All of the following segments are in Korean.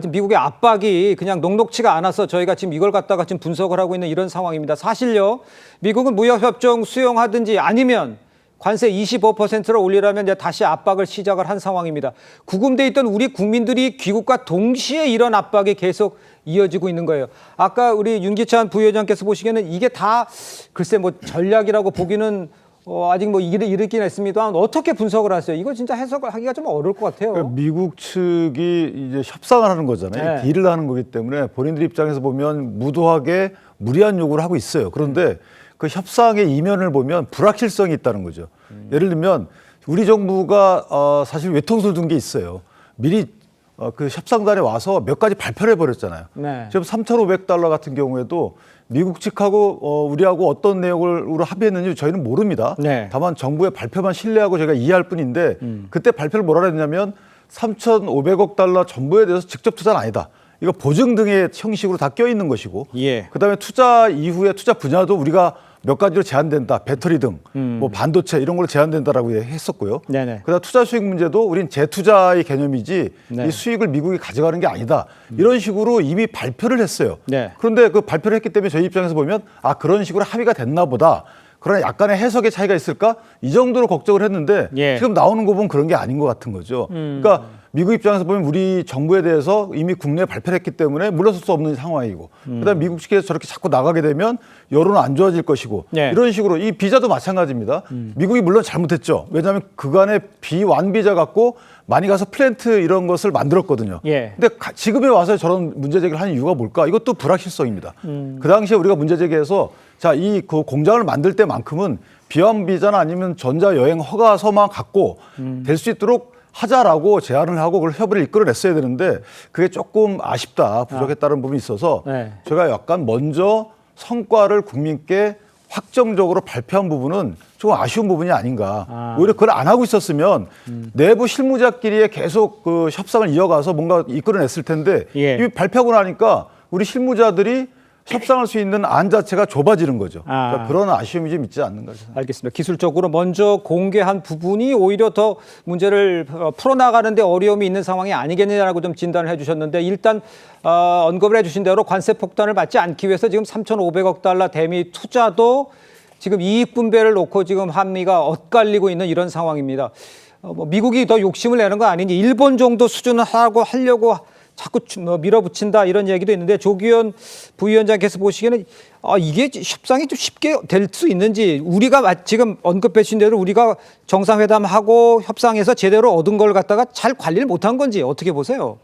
지금 미국의 압박이 그냥 녹록치가 않아서 저희가 지금 이걸 갖다가 지금 분석을 하고 있는 이런 상황입니다. 사실요, 미국은 무역협정 수용하든지 아니면 관세 25%를 올리라면 이제 다시 압박을 시작을 한 상황입니다. 구금돼 있던 우리 국민들이 귀국과 동시에 이런 압박이 계속 이어지고 있는 거예요. 아까 우리 윤기찬 부위원장께서 보시기에는 이게 다 글쎄 뭐 전략이라고 보기는 아직 뭐 이르긴 했습니다. 어떻게 분석을 하세요? 이거 진짜 해석을 하기가 좀 어려울 것 같아요. 그러니까 미국 측이 이제 협상을 하는 거잖아요. 네. 딜을 하는 거기 때문에 본인들 입장에서 보면 무도하게 무리한 요구를 하고 있어요. 그런데 그 협상의 이면을 보면 불확실성이 있다는 거죠. 예를 들면 우리 정부가 사실 외통수를 둔 게 있어요. 미리 그 협상단에 와서 몇 가지 발표를 해버렸잖아요. 네. 지금 $3,500 같은 경우에도 미국 측하고 우리하고 어떤 내용을 합의했는지 저희는 모릅니다. 네. 다만 정부의 발표만 신뢰하고 저희가 이해할 뿐인데 그때 발표를 뭐라 했냐면 $3,500억 전부에 대해서 직접 투자는 아니다. 이거 보증 등의 형식으로 다 껴있는 것이고 예. 그다음에 투자 이후에 투자 분야도 우리가 몇 가지로 제한된다. 배터리 등, 뭐 반도체 이런 걸로 제한된다라고 했었고요. 네네. 그다음 투자 수익 문제도 우린 재투자의 개념이지 네. 이 수익을 미국이 가져가는 게 아니다. 이런 식으로 이미 발표를 했어요. 네. 그런데 그 발표를 했기 때문에 저희 입장에서 보면 그런 식으로 합의가 됐나 보다. 그러나 약간의 해석의 차이가 있을까? 이 정도로 걱정을 했는데 예. 지금 나오는 거 보면 그런 게 아닌 것 같은 거죠. 그러니까 미국 입장에서 보면 우리 정부에 대해서 이미 국내에 발표를 했기 때문에 물러설 수 없는 상황이고 그다음에 미국 측에서 저렇게 자꾸 나가게 되면 여론은 안 좋아질 것이고 네. 이런 식으로 이 비자도 마찬가지입니다. 미국이 물론 잘못했죠. 왜냐하면 그간의 비완비자 갖고 많이 가서 플랜트 이런 것을 만들었거든요. 예. 근데 지금에 와서 저런 문제 제기를 하는 이유가 뭘까? 이것도 불확실성입니다. 그 당시에 우리가 문제 제기해서 그 공장을 만들 때만큼은 비완비자나 아니면 전자여행 허가서만 갖고 될 수 있도록 하자라고 제안을 하고 그걸 협의를 이끌어냈어야 되는데 그게 조금 아쉽다, 부족했다는 부분이 있어서 네. 제가 약간 먼저 성과를 국민께 확정적으로 발표한 부분은 조금 아쉬운 부분이 아닌가. 오히려 그걸 안 하고 있었으면 내부 실무자끼리 계속 그 협상을 이어가서 뭔가 이끌어냈을 텐데 예. 이 발표하고 나니까 우리 실무자들이 협상할 수 있는 안 자체가 좁아지는 거죠. 그러니까 그런 아쉬움이 좀 있지 않는가. 알겠습니다. 기술적으로 먼저 공개한 부분이 오히려 더 문제를 풀어나가는데 어려움이 있는 상황이 아니겠느냐라고 좀 진단을 해주셨는데 일단 언급을 해주신 대로 관세 폭탄을 받지 않기 위해서 지금 $3,500억 대미 투자도 지금 이익 분배를 놓고 지금 한미가 엇갈리고 있는 이런 상황입니다. 뭐 미국이 더 욕심을 내는 거 아니니 일본 정도 수준을 하려고 자꾸 밀어붙인다 이런 얘기도 있는데 조기현 부위원장께서 보시기에는 이게 협상이 좀 쉽게 될 수 있는지 우리가 지금 언급해 주신 대로 우리가 정상회담하고 협상해서 제대로 얻은 걸 갖다가 잘 관리를 못한 건지 어떻게 보세요?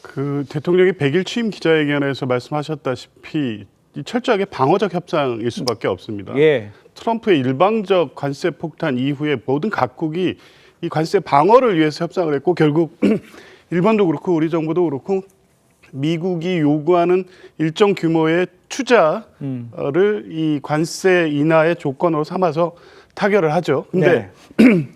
그 대통령이 100일 취임 기자회견에서 말씀하셨다시피 이 철저하게 방어적 협상일 수밖에 없습니다. 예. 트럼프의 일방적 관세 폭탄 이후에 모든 각국이 이 관세 방어를 위해서 협상을 했고 결국 일본도 그렇고 우리 정부도 그렇고 미국이 요구하는 일정 규모의 투자를 이 관세 인하의 조건으로 삼아서 타결을 하죠. 근데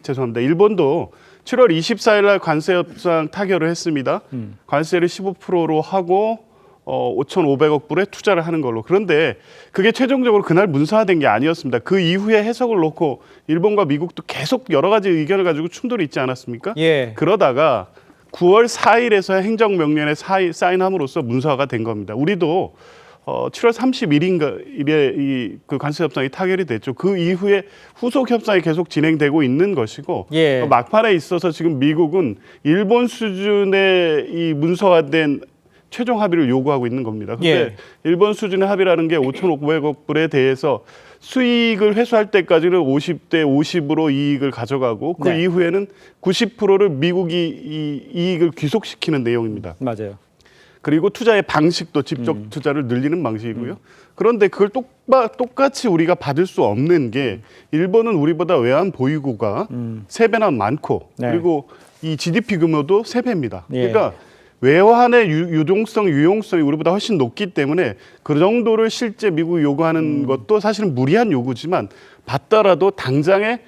죄송합니다. 일본도 7월 24일 날 관세 협상 타결을 했습니다. 관세를 15%로 하고 5,500억 불에 투자를 하는 걸로. 그런데 그게 최종적으로 그날 문서화된 게 아니었습니다. 그 이후에 해석을 놓고 일본과 미국도 계속 여러 가지 의견을 가지고 충돌이 있지 않았습니까? 예. 그러다가 9월 4일에서 행정명령에 사인함으로써 문서화가 된 겁니다. 우리도 7월 31일에 그 관세 협상이 타결이 됐죠. 그 이후에 후속 협상이 계속 진행되고 있는 것이고 예. 막판에 있어서 지금 미국은 일본 수준의 이 문서화된 최종 합의를 요구하고 있는 겁니다. 그런데 예. 일본 수준의 합의라는 게 5,500억 불에 대해서 수익을 회수할 때까지는 50대 50으로 이익을 가져가고 그 네. 이후에는 90%를 미국이 이 이익을 귀속시키는 내용입니다. 맞아요. 그리고 투자의 방식도 직접 투자를 늘리는 방식이고요. 그런데 그걸 똑같이 우리가 받을 수 없는 게 일본은 우리보다 외환 보유고가 3배나 많고 네. 그리고 이 GDP 규모도 3배입니다. 예. 그러니까 외환의 유동성, 유용성이 우리보다 훨씬 높기 때문에 그 정도를 실제 미국이 요구하는 것도 사실은 무리한 요구지만 받더라도 당장의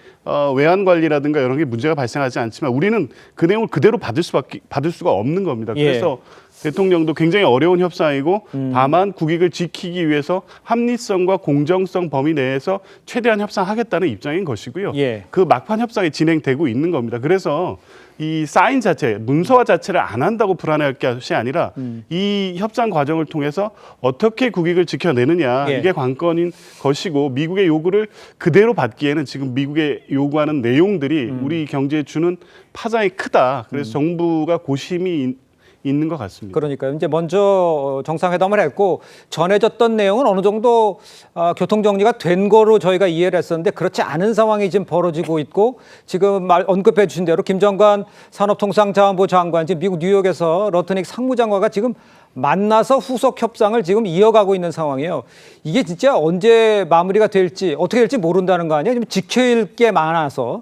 외환 관리라든가 이런 게 문제가 발생하지 않지만 우리는 그 내용을 그대로 받을 수가 없는 겁니다. 예. 그래서 대통령도 굉장히 어려운 협상이고 다만 국익을 지키기 위해서 합리성과 공정성 범위 내에서 최대한 협상하겠다는 입장인 것이고요. 예. 그 막판 협상이 진행되고 있는 겁니다. 그래서 이 사인 자체, 문서화 자체를 안 한다고 불안해할 것이 아니라 이 협상 과정을 통해서 어떻게 국익을 지켜내느냐 예. 이게 관건인 것이고 미국의 요구를 그대로 받기에는 지금 미국의 요구하는 내용들이 우리 경제에 주는 파장이 크다. 그래서 정부가 고심이 있는 것 같습니다. 그러니까요. 이제 먼저 정상회담을 했고 전해졌던 내용은 어느 정도 교통 정리가 된 거로 저희가 이해를 했었는데 그렇지 않은 상황이 지금 벌어지고 있고 지금 언급해 주신 대로 김정관 산업통상자원부 장관 지금 미국 뉴욕에서 러트닉 상무장관과 지금 만나서 후속 협상을 지금 이어가고 있는 상황이에요. 이게 진짜 언제 마무리가 될지 어떻게 될지 모른다는 거 아니에요? 지금 지켜야 할 게 많아서.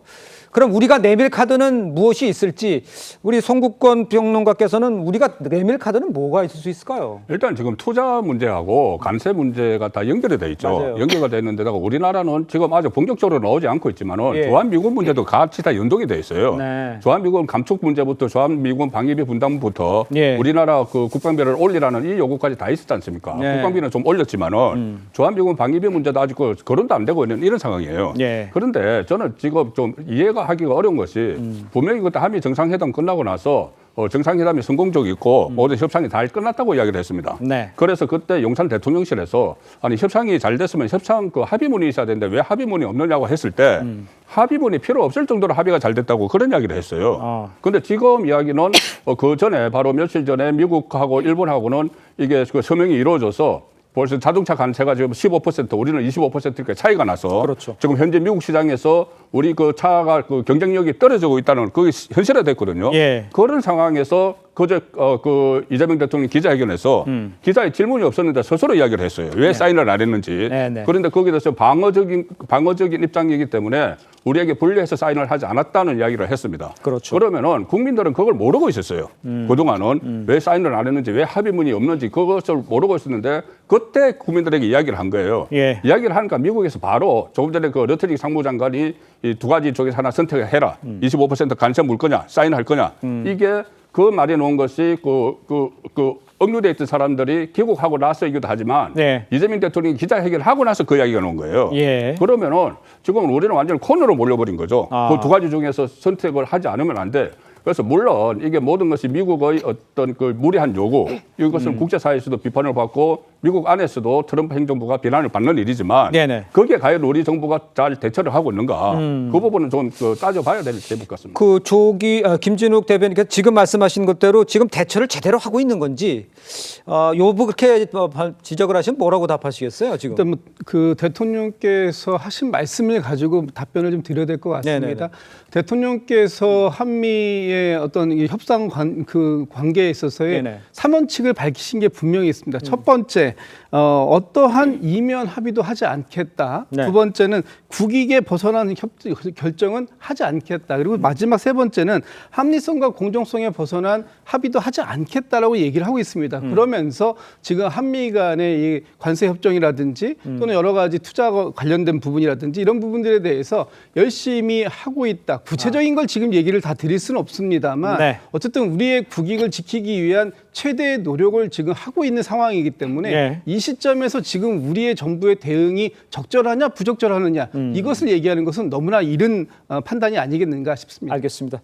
그럼 우리가 내밀 카드는 무엇이 있을지 우리 송국권 평론가께서는 우리가 내밀 카드는 뭐가 있을 수 있을까요? 일단 지금 투자 문제하고 관세 문제가 다 연결이 돼 있죠. 맞아요. 연결가 돼 있는데다가 우리나라는 지금 아주 본격적으로 나오지 않고 있지만은 예. 주한미군 문제도 같이 다 연동이 돼 있어요. 네. 주한미군 감축 문제부터 주한미군 방위비 분담부터 예. 우리나라 그 국방비를 올리라는 이 요구까지 다 있었지 않습니까? 네. 국방비는 좀 올렸지만은 주한미군 방위비 문제도 아직 그 거론도 안 되고 있는 이런 상황이에요. 예. 그런데 저는 지금 좀 이해가 하기가 어려운 것이 분명히 그때 한미 정상회담 끝나고 나서 정상회담이 성공적이고 모든 협상이 잘 끝났다고 이야기를 했습니다. 네. 그래서 그때 용산 대통령실에서 아니 협상이 잘 됐으면 협상 그 합의문이 있어야 되는데 왜 합의문이 없느냐고 했을 때 합의문이 필요 없을 정도로 합의가 잘 됐다고 그런 이야기를 했어요. 그런데 지금 이야기는 그 전에 바로 며칠 전에 미국하고 일본하고는 이게 그 서명이 이루어져서 벌써 자동차 관세가 지금 15% 우리는 25% 이렇게 차이가 나서 그렇죠. 지금 현재 미국 시장에서 우리 그 차가 그 경쟁력이 떨어지고 있다는 그게 현실화됐거든요. 예. 그런 상황에서 그제 그 이재명 대통령 기자회견에서 기자의 질문이 없었는데 스스로 이야기를 했어요. 왜 사인을 안 했는지. 네, 네. 그런데 거기에 대해서 방어적인 입장이기 때문에 우리에게 분리해서 사인을 하지 않았다는 이야기를 했습니다. 그렇죠. 그러면은 국민들은 그걸 모르고 있었어요. 그동안은 왜 사인을 안 했는지 왜 합의문이 없는지 그것을 모르고 있었는데 그때 국민들에게 이야기를 한 거예요. 예. 이야기를 하니까 미국에서 바로 조금 전에 그 러트닉 상무장관이 이 두 가지 쪽에서 하나 선택을 해라. 25% 관세 물 거냐, 사인할 거냐. 이게 그 말해 놓은 것이 억류돼 있던 사람들이 귀국하고 나서이기도 하지만 네. 이재명 대통령이 기자회견을 하고 나서 그 이야기가 나온 거예요. 예. 그러면은 지금 우리는 완전히 코너로 몰려버린 거죠. 아. 그 두 가지 중에서 선택을 하지 않으면 안 돼. 그래서 물론 이게 모든 것이 미국의 어떤 그 무리한 요구 이것은 국제사회에서도 비판을 받고 미국 안에서도 트럼프 행정부가 비난을 받는 일이지만 네네. 거기에 과연 우리 정부가 잘 대처를 하고 있는가 그 부분은 좀 따져봐야 될 대목 같습니다. 그 김진욱 대변인께서 지금 말씀하신 것대로 지금 대처를 제대로 하고 있는 건지 요부 그렇게 지적을 하시면 뭐라고 답하시겠어요 지금? 일단 그 대통령께서 하신 말씀을 가지고 답변을 좀 드려야 될 것 같습니다. 네네네. 대통령께서 한미의 어떤 이 협상 관계에 있어서의 네네. 3원칙을 밝히신 게 분명히 있습니다. 첫 번째, 어떠한 이면 합의도 하지 않겠다. 네. 두 번째는 국익에 벗어나는 결정은 하지 않겠다. 그리고 마지막 세 번째는 합리성과 공정성에 벗어난 합의도 하지 않겠다라고 얘기를 하고 있습니다. 그러면서 지금 한미 간의 이 관세 협정이라든지 또는 여러 가지 투자 관련된 부분이라든지 이런 부분들에 대해서 열심히 하고 있다. 구체적인 걸 지금 얘기를 다 드릴 수는 없습니다만 네. 어쨌든 우리의 국익을 지키기 위한 최대의 노력을 지금 하고 있는 상황이기 때문에 네. 이 시점에서 지금 우리의 정부의 대응이 적절하냐 부적절하느냐 이것을 얘기하는 것은 너무나 이른 판단이 아니겠는가 싶습니다. 알겠습니다.